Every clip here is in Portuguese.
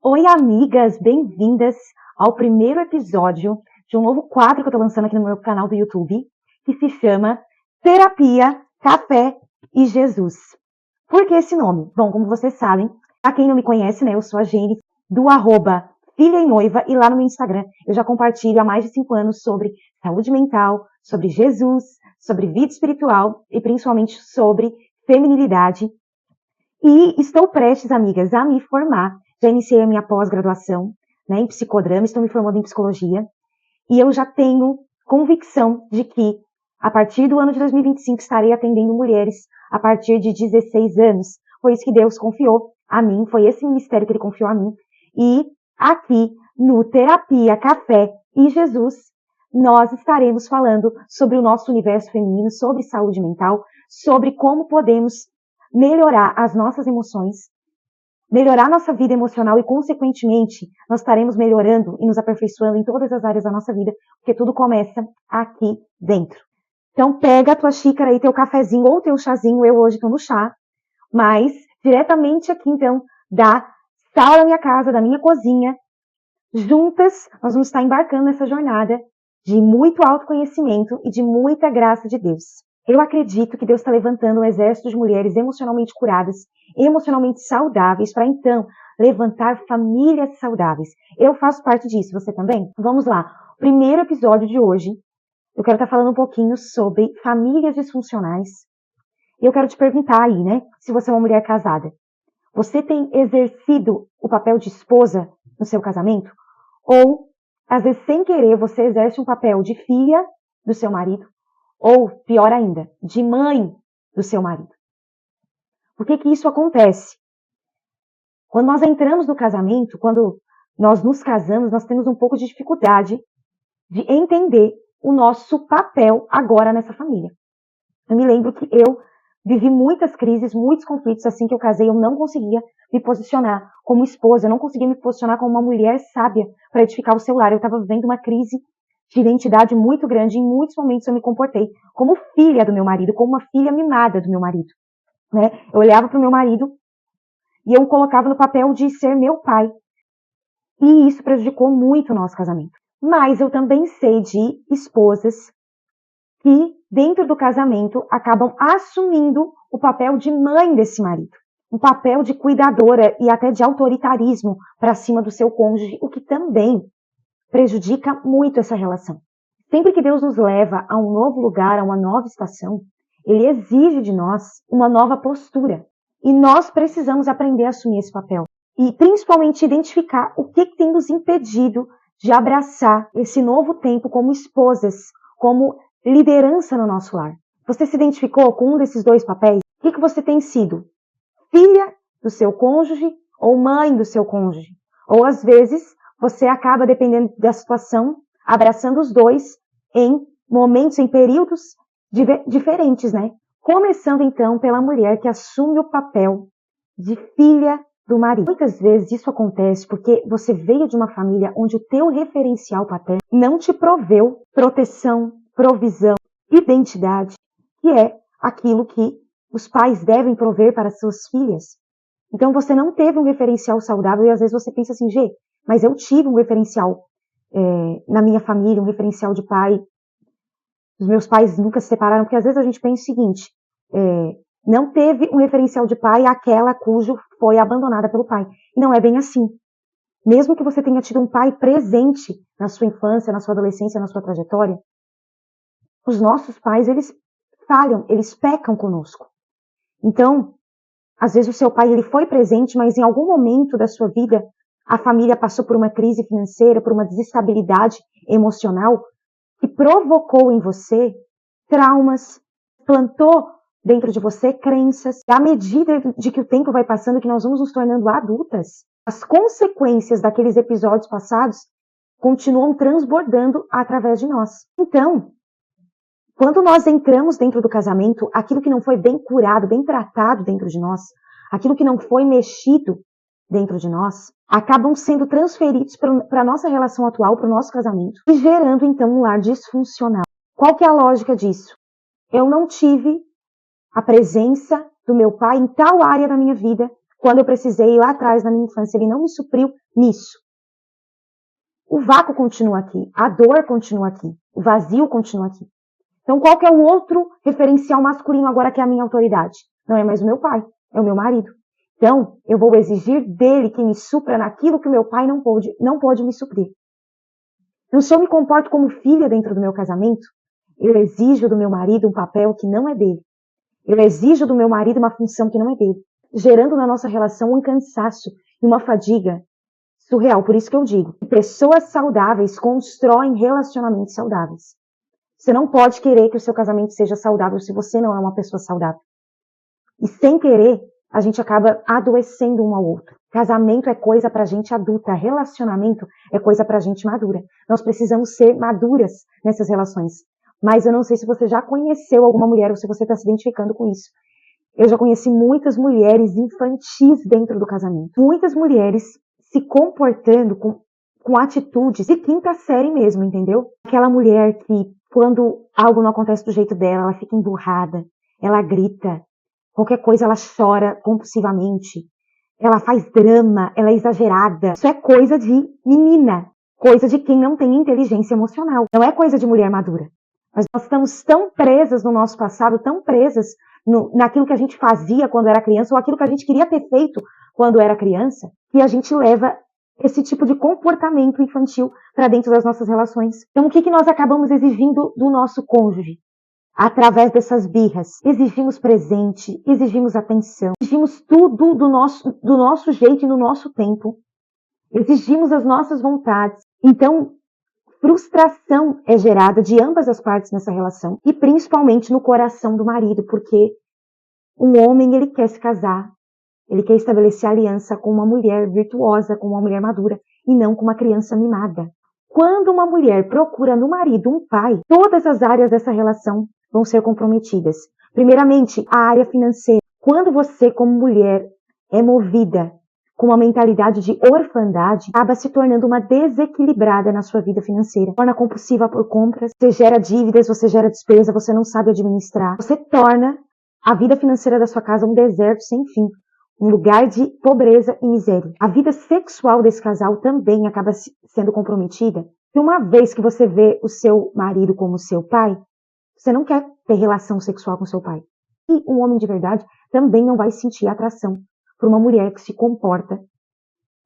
Oi, amigas, bem-vindas ao primeiro episódio de um novo quadro que eu tô lançando aqui no meu canal do YouTube, que se chama Terapia, Café e Jesus. Por que esse nome? Bom, como vocês sabem, a quem não me conhece, né, eu sou a Gene, do @Filha e Noiva, e lá no meu Instagram eu já compartilho há mais de 5 anos sobre saúde mental, sobre Jesus, sobre vida espiritual e principalmente sobre feminilidade. E estou prestes, amigas, a me formar. Já iniciei a minha pós-graduação, né, em psicodrama, estou me formando em psicologia. E eu já tenho convicção de que, a partir do ano de 2025, estarei atendendo mulheres a partir de 16 anos. Foi isso que Deus confiou a mim, foi esse ministério que Ele confiou a mim. E aqui, no Terapia, Café e Jesus, nós estaremos falando sobre o nosso universo feminino, sobre saúde mental, sobre como podemos melhorar as nossas emoções, melhorar nossa vida emocional e, consequentemente, nós estaremos melhorando e nos aperfeiçoando em todas as áreas da nossa vida, porque tudo começa aqui dentro. Então, pega a tua xícara e teu cafezinho ou teu chazinho, eu hoje estou no chá, mas diretamente aqui, então, da sala da minha casa, da minha cozinha, juntas, nós vamos estar embarcando nessa jornada de muito autoconhecimento e de muita graça de Deus. Eu acredito que Deus está levantando um exército de mulheres emocionalmente curadas, emocionalmente saudáveis, para então levantar famílias saudáveis. Eu faço parte disso, você também? Vamos lá. Primeiro episódio de hoje, eu quero estar falando um pouquinho sobre famílias disfuncionais. E eu quero te perguntar aí, né, se você é uma mulher casada. Você tem exercido o papel de esposa no seu casamento? Ou, às vezes, sem querer, você exerce um papel de filha do seu marido? Ou, pior ainda, de mãe do seu marido? Por que isso acontece? Quando nós entramos no casamento, quando nós nos casamos, nós temos um pouco de dificuldade de entender o nosso papel agora nessa família. Eu me lembro que eu vivi muitas crises, muitos conflitos assim que eu casei, eu não conseguia me posicionar como esposa, eu não conseguia me posicionar como uma mulher sábia para edificar o seu lar. Eu estava vivendo uma crise de identidade muito grande. Em muitos momentos eu me comportei como filha do meu marido, como uma filha mimada do meu marido, né? Eu olhava para o meu marido e eu o colocava no papel de ser meu pai. E isso prejudicou muito o nosso casamento. Mas eu também sei de esposas que, dentro do casamento, acabam assumindo o papel de mãe desse marido. Um papel de cuidadora e até de autoritarismo para cima do seu cônjuge, o que também prejudica muito essa relação. Sempre que Deus nos leva a um novo lugar, a uma nova estação, Ele exige de nós uma nova postura. E nós precisamos aprender a assumir esse papel. E principalmente identificar o que tem nos impedido de abraçar esse novo tempo como esposas, como liderança no nosso lar. Você se identificou com um desses dois papéis? O que você tem sido? Filha do seu cônjuge ou mãe do seu cônjuge? Ou às vezes você acaba, dependendo da situação, abraçando os dois em momentos, em períodos diferentes, né? Começando então pela mulher que assume o papel de filha do marido. Muitas vezes isso acontece porque você veio de uma família onde o teu referencial paterno não te proveu proteção, provisão, identidade, que é aquilo que os pais devem prover para suas filhas. Então você não teve um referencial saudável e às vezes você pensa assim, Gê, mas eu tive um referencial na minha família, um referencial de pai. Os meus pais nunca se separaram, porque às vezes a gente pensa o seguinte, não teve um referencial de pai aquela cujo foi abandonada pelo pai. E não é bem assim. Mesmo que você tenha tido um pai presente na sua infância, na sua adolescência, na sua trajetória, os nossos pais, eles falham, eles pecam conosco. Então, às vezes o seu pai ele foi presente, mas em algum momento da sua vida, a família passou por uma crise financeira, por uma desestabilidade emocional, que provocou em você traumas, plantou dentro de você crenças. À medida de que o tempo vai passando, que nós vamos nos tornando adultas, as consequências daqueles episódios passados continuam transbordando através de nós. Então, quando nós entramos dentro do casamento, aquilo que não foi bem curado, bem tratado dentro de nós, aquilo que não foi mexido dentro de nós, acabam sendo transferidos para a nossa relação atual, para o nosso casamento, e gerando então um lar disfuncional. Qual que é a lógica disso? Eu não tive a presença do meu pai em tal área da minha vida quando eu precisei lá atrás na minha infância, ele não me supriu nisso. O vácuo continua aqui, a dor continua aqui, o vazio continua aqui. Então, qual que é o outro referencial masculino agora que é a minha autoridade? Não é mais o meu pai, é o meu marido. Então, eu vou exigir dele que me supra naquilo que o meu pai não pôde me suprir. Então, se eu me comporto como filha dentro do meu casamento, eu exijo do meu marido um papel que não é dele. Eu exijo do meu marido uma função que não é dele, gerando na nossa relação um cansaço e uma fadiga surreal. Por isso que eu digo, pessoas saudáveis constroem relacionamentos saudáveis. Você não pode querer que o seu casamento seja saudável se você não é uma pessoa saudável. E sem querer, a gente acaba adoecendo um ao outro. Casamento é coisa pra gente adulta, relacionamento é coisa pra gente madura. Nós precisamos ser maduras nessas relações. Mas eu não sei se você já conheceu alguma mulher ou se você está se identificando com isso. Eu já conheci muitas mulheres infantis dentro do casamento. Muitas mulheres se comportando com atitudes de quinta série mesmo, entendeu? Aquela mulher que, quando algo não acontece do jeito dela, ela fica emburrada, ela grita, qualquer coisa ela chora compulsivamente, ela faz drama, ela é exagerada. Isso é coisa de menina, coisa de quem não tem inteligência emocional. Não é coisa de mulher madura. Mas nós estamos tão presas no nosso passado, tão presas naquilo que a gente fazia quando era criança, ou aquilo que a gente queria ter feito quando era criança, que a gente leva esse tipo de comportamento infantil para dentro das nossas relações. Então, o que nós acabamos exigindo do nosso cônjuge? Através dessas birras, exigimos presente, exigimos atenção, exigimos tudo do nosso jeito e no nosso tempo, exigimos as nossas vontades. Então, frustração é gerada de ambas as partes nessa relação e principalmente no coração do marido, porque um homem ele quer se casar, ele quer estabelecer aliança com uma mulher virtuosa, com uma mulher madura e não com uma criança mimada. Quando uma mulher procura no marido um pai, todas as áreas dessa relação vão ser comprometidas. Primeiramente, a área financeira. Quando você, como mulher, é movida com uma mentalidade de orfandade, acaba se tornando uma desequilibrada na sua vida financeira. Torna compulsiva por compras, você gera dívidas, você gera despesa, você não sabe administrar. Você torna a vida financeira da sua casa um deserto sem fim, um lugar de pobreza e miséria. A vida sexual desse casal também acaba sendo comprometida. E uma vez que você vê o seu marido como seu pai, você não quer ter relação sexual com seu pai. E um homem de verdade também não vai sentir atração por uma mulher que se comporta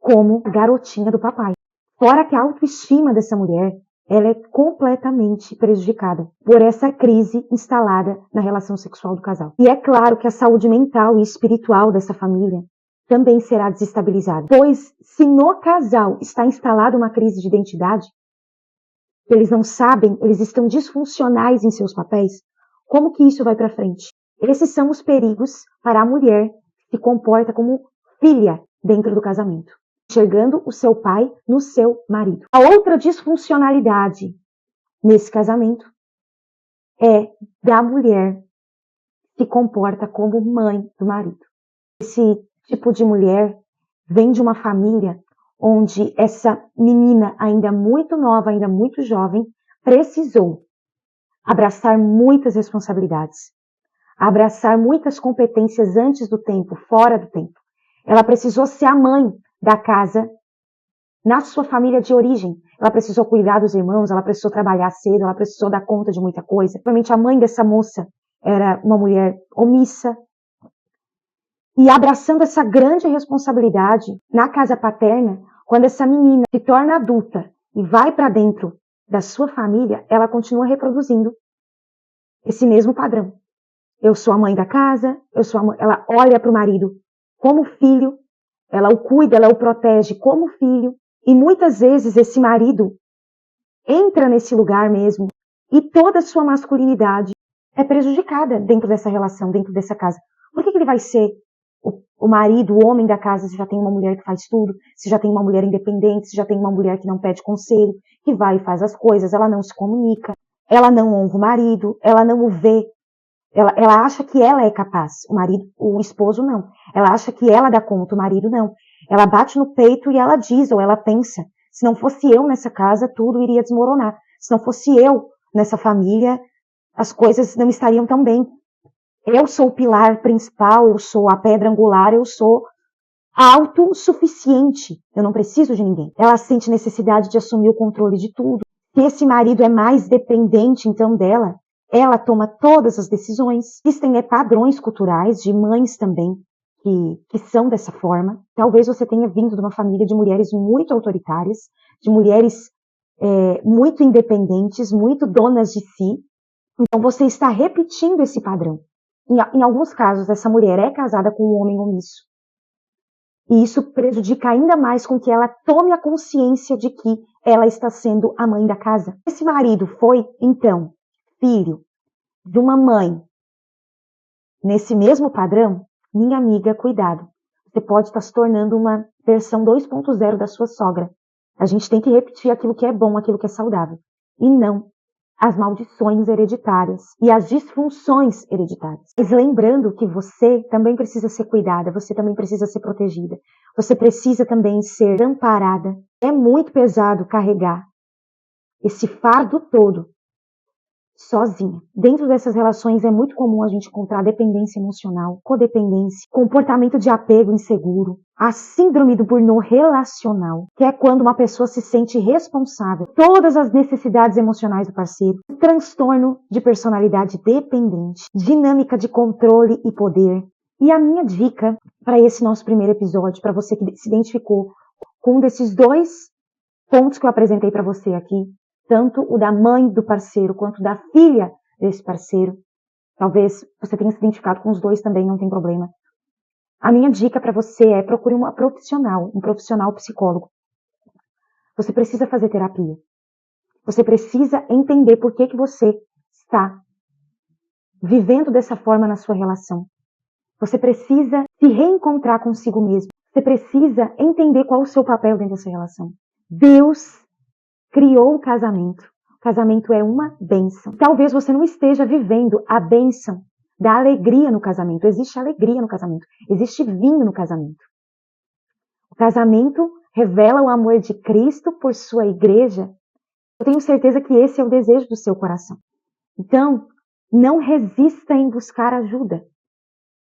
como garotinha do papai. Fora que a autoestima dessa mulher, ela é completamente prejudicada por essa crise instalada na relação sexual do casal. E é claro que a saúde mental e espiritual dessa família também será desestabilizada. Pois se no casal está instalada uma crise de identidade, eles não sabem, eles estão disfuncionais em seus papéis, como que isso vai para frente? Esses são os perigos para a mulher que se comporta como filha dentro do casamento, enxergando o seu pai no seu marido. A outra disfuncionalidade nesse casamento é da mulher que se comporta como mãe do marido. Esse tipo de mulher vem de uma família onde essa menina, ainda muito nova, ainda muito jovem, precisou abraçar muitas responsabilidades, abraçar muitas competências antes do tempo, fora do tempo. Ela precisou ser a mãe da casa na sua família de origem. Ela precisou cuidar dos irmãos, ela precisou trabalhar cedo, ela precisou dar conta de muita coisa. Provavelmente a mãe dessa moça era uma mulher omissa. E abraçando essa grande responsabilidade na casa paterna, quando essa menina se torna adulta e vai para dentro da sua família, ela continua reproduzindo esse mesmo padrão. Eu sou a mãe da casa, ela olha para o marido como filho, ela o cuida, ela o protege como filho, e muitas vezes esse marido entra nesse lugar mesmo e toda a sua masculinidade é prejudicada dentro dessa relação, dentro dessa casa. Por que ele vai ser o marido, o homem da casa, se já tem uma mulher que faz tudo, se já tem uma mulher independente, se já tem uma mulher que não pede conselho, que vai e faz as coisas, ela não se comunica, ela não honra o marido, ela não o vê, ela acha que ela é capaz, o esposo não, ela acha que ela dá conta, o marido não, ela bate no peito e ela diz, ou ela pensa, se não fosse eu nessa casa, tudo iria desmoronar, se não fosse eu nessa família, as coisas não estariam tão bem. Eu sou o pilar principal, eu sou a pedra angular, eu sou autossuficiente. Eu não preciso de ninguém. Ela sente necessidade de assumir o controle de tudo. Se esse marido é mais dependente, então, dela, ela toma todas as decisões. Existem padrões culturais de mães também que são dessa forma. Talvez você tenha vindo de uma família de mulheres muito autoritárias, de mulheres muito independentes, muito donas de si. Então você está repetindo esse padrão. Em alguns casos, essa mulher é casada com um homem omisso. E isso prejudica ainda mais com que ela tome a consciência de que ela está sendo a mãe da casa. Esse marido foi, então, filho de uma mãe nesse mesmo padrão, minha amiga, cuidado. Você pode estar se tornando uma versão 2.0 da sua sogra. A gente tem que repetir aquilo que é bom, aquilo que é saudável. E não as maldições hereditárias e as disfunções hereditárias. Mas lembrando que você também precisa ser cuidada, você também precisa ser protegida. Você precisa também ser amparada. É muito pesado carregar esse fardo todo sozinha. Dentro dessas relações é muito comum a gente encontrar dependência emocional, codependência, comportamento de apego inseguro, a síndrome do burnout relacional, que é quando uma pessoa se sente responsável por todas as necessidades emocionais do parceiro, transtorno de personalidade dependente, dinâmica de controle e poder. E a minha dica para esse nosso primeiro episódio, para você que se identificou com um desses dois pontos que eu apresentei para você aqui, tanto o da mãe do parceiro quanto da filha desse parceiro. Talvez você tenha se identificado com os dois também, não tem problema. A minha dica para você é procure uma profissional, um profissional psicólogo. Você precisa fazer terapia. Você precisa entender por que você está vivendo dessa forma na sua relação. Você precisa se reencontrar consigo mesmo. Você precisa entender qual o seu papel dentro dessa relação. Deus criou o casamento. O casamento é uma bênção. Talvez você não esteja vivendo a bênção da alegria no casamento. Existe alegria no casamento. Existe vinho no casamento. O casamento revela o amor de Cristo por sua igreja. Eu tenho certeza que esse é o desejo do seu coração. Então, não resista em buscar ajuda.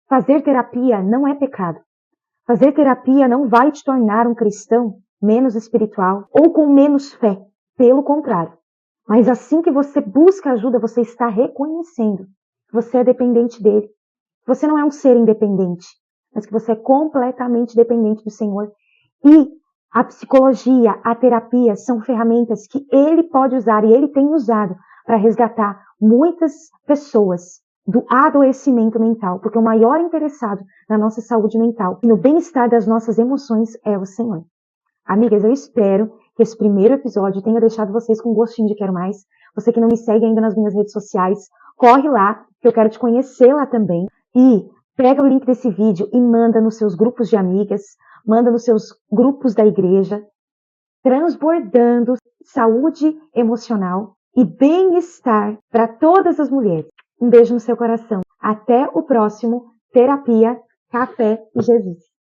Fazer terapia não é pecado. Fazer terapia não vai te tornar um cristão menos espiritual ou com menos fé. Pelo contrário. Mas assim que você busca ajuda, você está reconhecendo que você é dependente dele. Você não é um ser independente, mas que você é completamente dependente do Senhor. E a psicologia, a terapia são ferramentas que ele pode usar e ele tem usado para resgatar muitas pessoas do adoecimento mental, porque o maior interessado na nossa saúde mental e no bem-estar das nossas emoções é o Senhor. Amigas, eu espero que esse primeiro episódio tenha deixado vocês com gostinho de quero mais. Você que não me segue ainda nas minhas redes sociais, corre lá, que eu quero te conhecer lá também. E pega o link desse vídeo e manda nos seus grupos de amigas, manda nos seus grupos da igreja, transbordando saúde emocional e bem-estar para todas as mulheres. Um beijo no seu coração. Até o próximo Terapia, Café e Jesus.